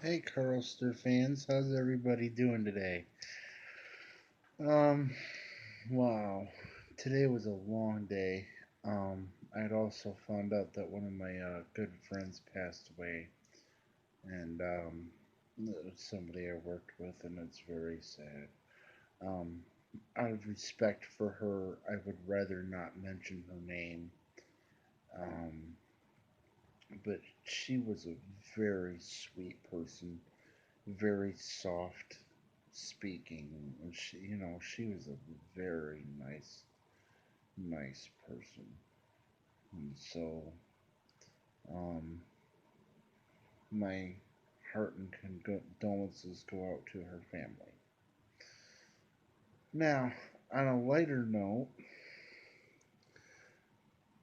Hey, Carlster fans, how's everybody doing today? Um, wow, today was a long day. I'd also found out that one of my good friends passed away, and it was somebody I worked with, and it's very sad. Um, Out of respect for her, I would rather not mention her name. Um, but she was a very sweet person, very soft speaking, and she was a very nice person. And so, um, my heart and condolences go out to her family. Now, on a lighter note,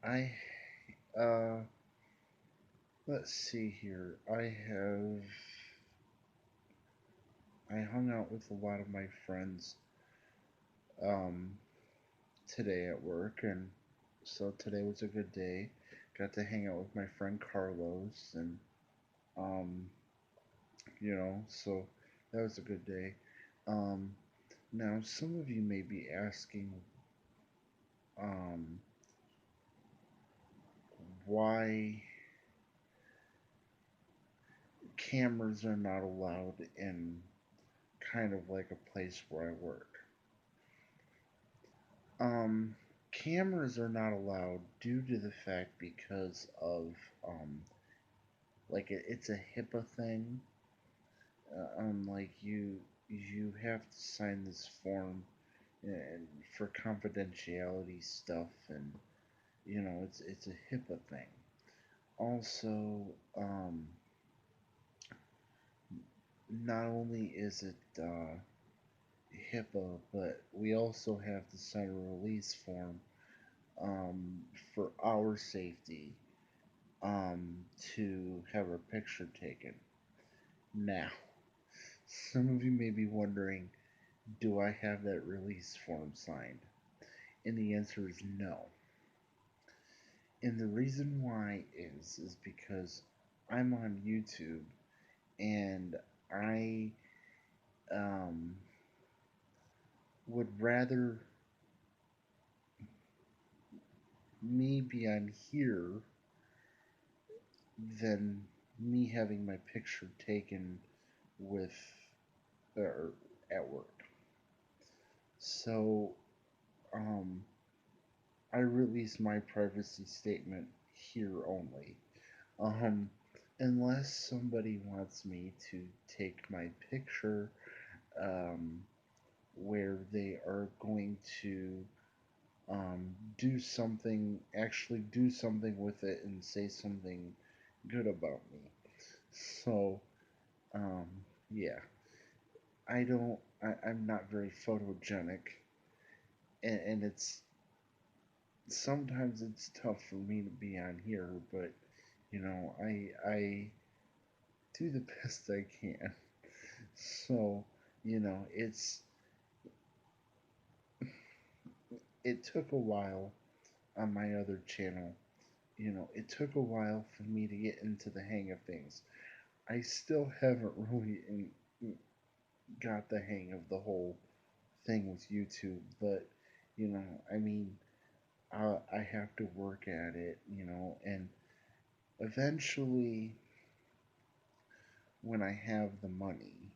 I uh, let's see here. I hung out with a lot of my friends um, today at work, and so today was a good day. Got to hang out with my friend Carlos, and um, so that was a good day. Um, Now, some of you may be asking um, why cameras are not allowed in kind of like a place where I work. Um, Cameras are not allowed due to the fact because of um, it's a HIPAA thing. Like you have to sign this form and for confidentiality stuff, and it's a HIPAA thing. Also, not only is it HIPAA, but we also have to sign a release form for our safety to have our picture taken. Now, some of you may be wondering, do I have that release form signed? And the answer is no. And the reason why is because I'm on YouTube, and I um, would rather me be on here than me having my picture taken with or at work. So um, I release my privacy statement here only. Um, Unless somebody wants me to take my picture um, where they are going to actually do something with it and say something good about me. So, um, yeah, I'm not very photogenic, and sometimes it's tough for me to be on here, but, I do the best I can. So, you know, it's, it took a while on my other channel. It took a while for me to get into the hang of things. I still haven't really got the hang of the whole thing with YouTube, but I mean, I have to work at it, and eventually, when I have the money,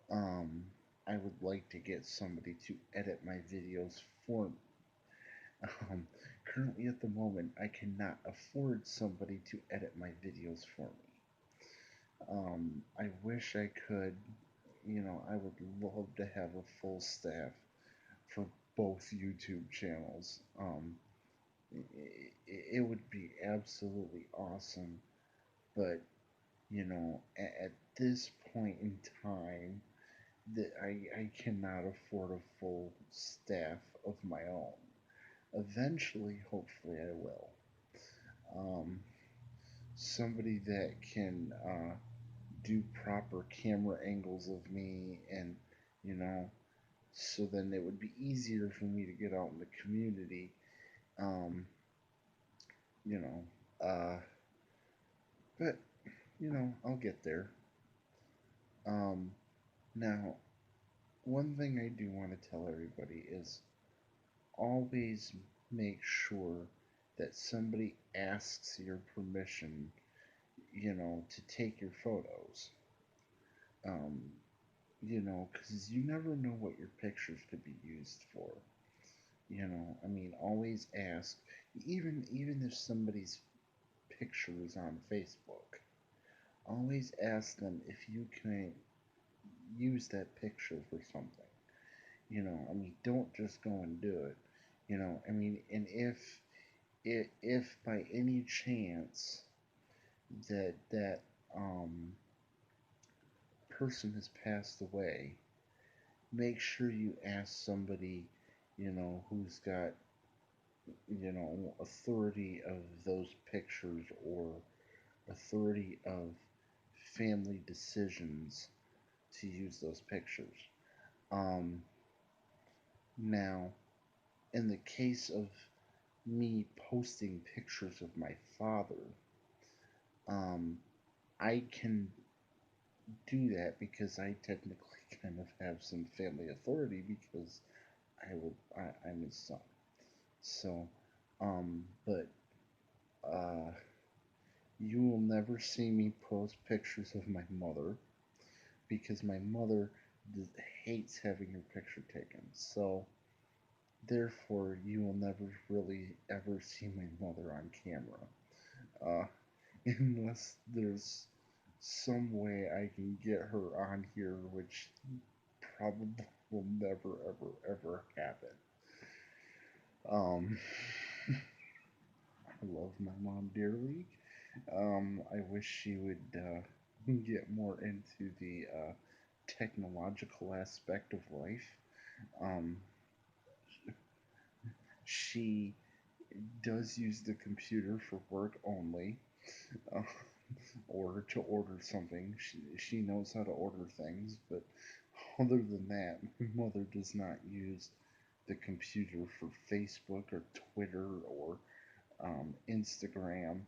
um, I would like to get somebody to edit my videos for me. Um, Currently, at the moment, I cannot afford somebody to edit my videos for me. I wish I could. I would love to have a full staff for both YouTube channels. It would be absolutely awesome, but at this point in time, that I cannot afford a full staff of my own. Eventually, hopefully, I will. Um, Somebody that can do proper camera angles of me, and you know, so then it would be easier for me to get out in the community. Um, you know, uh, but I'll get there. Um, Now, one thing I do want to tell everybody is always make sure that somebody asks your permission, to take your photos. Um, because you never know what your pictures could be used for. I mean, always ask, even if somebody's picture is on Facebook, always ask them if you can use that picture for something. I mean, don't just go and do it. I mean, and if by any chance that person has passed away, make sure you ask somebody, who's got, authority of those pictures or authority of family decisions to use those pictures. Um, Now, in the case of me posting pictures of my father, um, I can do that because I technically kind of have some family authority because I'm his son. So, but uh, you will never see me post pictures of my mother because my mother hates having her picture taken. So, therefore, you will never really ever see my mother on camera. Uh, unless there's some way I can get her on here, which probably will never, ever, ever happen. Um, I love my mom dearly. I wish she would get more into the technological aspect of life. Um, she does use the computer for work only, uh, or to order something. She knows how to order things, but other than that, my mother does not use the computer for Facebook or Twitter or Instagram.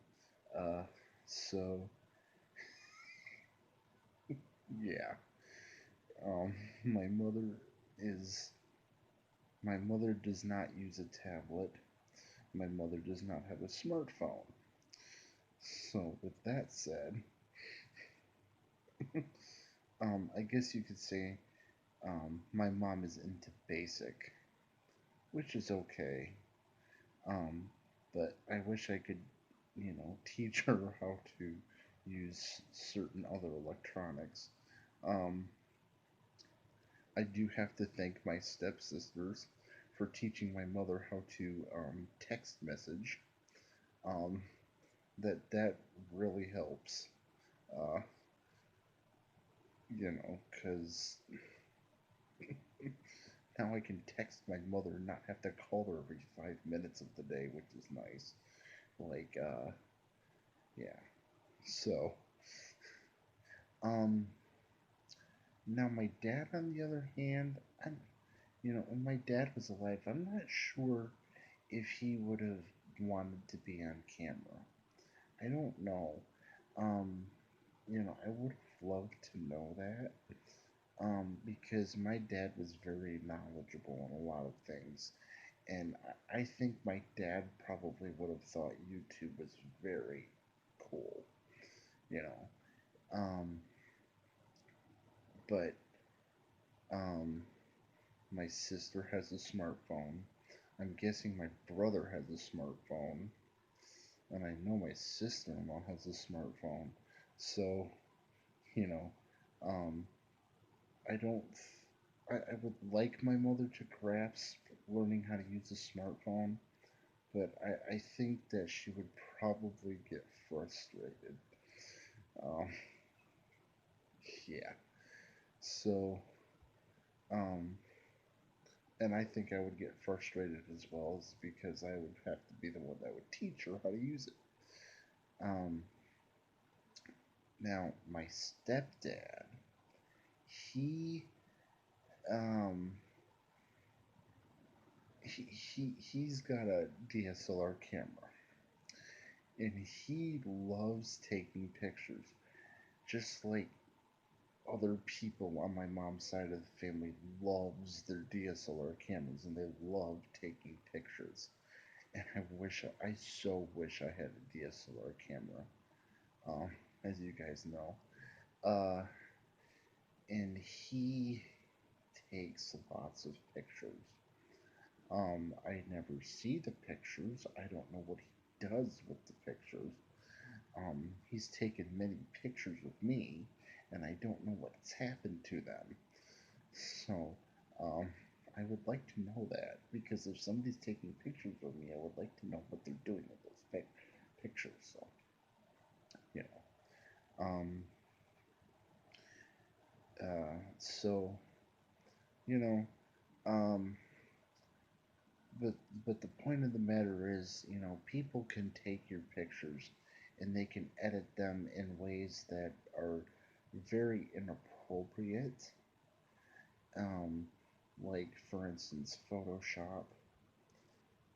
Uh, so yeah, um, my mother is my mother does not use a tablet. My mother does not have a smartphone. So with that said, I guess you could say my mom is into basic, which is okay. Um, but I wish I could, teach her how to use certain other electronics. Um, I do have to thank my stepsisters for teaching my mother how to text message. Um, that really helps. Uh, because now I can text my mother and not have to call her every 5 minutes of the day, which is nice. Like, yeah. So, um, now my dad, on the other hand, when my dad was alive, I'm not sure if he would have wanted to be on camera. I don't know. Um, I would have loved to know that. Because my dad was very knowledgeable on a lot of things, and I think my dad probably would have thought YouTube was very cool, you know. Um, but um, my sister has a smartphone. I'm guessing my brother has a smartphone, and I know my sister-in-law has a smartphone. So, you know, um, I don't. I would like my mother to grasp learning how to use a smartphone, but I think that she would probably get frustrated. Um, yeah. So, um, and I think I would get frustrated as well, as because I would have to be the one that would teach her how to use it. Um, Now, my stepdad, he, um, he's got a DSLR camera, and he loves taking pictures, just like other people on my mom's side of the family loves their DSLR cameras and they love taking pictures. And I so wish I had a DSLR camera, um, as you guys know. Uh, and he takes lots of pictures. I never see the pictures. I don't know what he does with the pictures. He's taken many pictures with me, and I don't know what's happened to them. So, um, I would like to know that because if somebody's taking pictures of me, I would like to know what they're doing with those pictures. So, you know, so you know, um, but the point of the matter is, people can take your pictures and they can edit them in ways that are very inappropriate. Um, like for instance, Photoshop.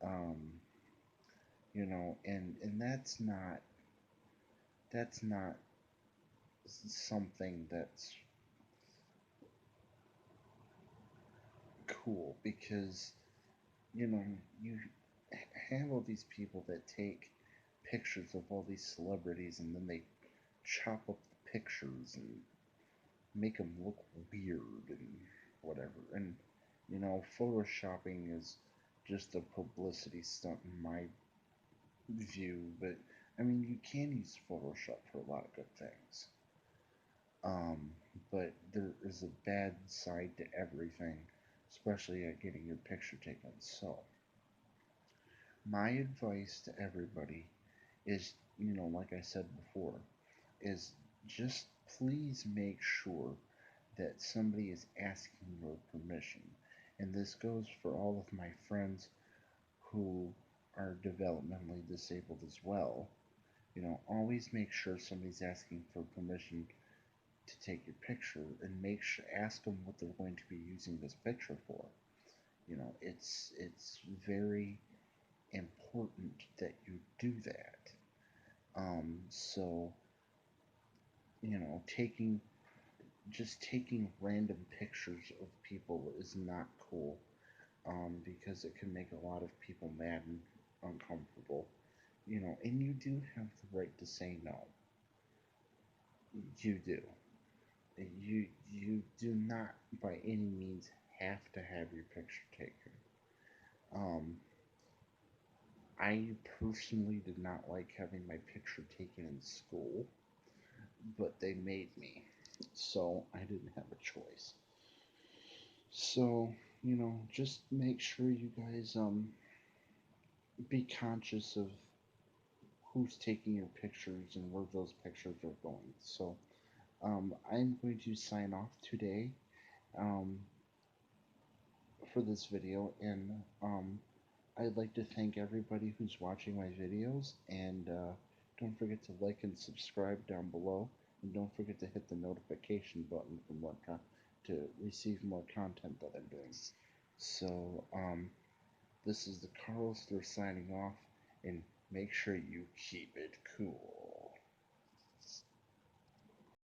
Um, and that's not something that's cool because you know you have all these people that take pictures of all these celebrities and then they chop up the pictures and make them look weird and whatever. And photoshopping is just a publicity stunt in my view. But I mean, you can use Photoshop for a lot of good things. Um, but there is a bad side to everything, especially at getting your picture taken. So my advice to everybody is, like I said before, is just please make sure that somebody is asking your permission. And this goes for all of my friends who are developmentally disabled as well. Always make sure somebody's asking for permission to take your picture and ask them what they're going to be using this picture for. It's very important that you do that. So taking just taking random pictures of people is not cool, because it can make a lot of people mad and uncomfortable. And you do have the right to say no. You do. You do not by any means have to have your picture taken. Um, I personally did not like having my picture taken in school, but they made me, so I didn't have a choice. So, just make sure you guys be conscious of who's taking your pictures and where those pictures are going. So, I'm going to sign off today, um, for this video, and I'd like to thank everybody who's watching my videos, and don't forget to like and subscribe down below, and don't forget to hit the notification button for to receive more content that I'm doing. So, this is the Carlster signing off, and make sure you keep it cool.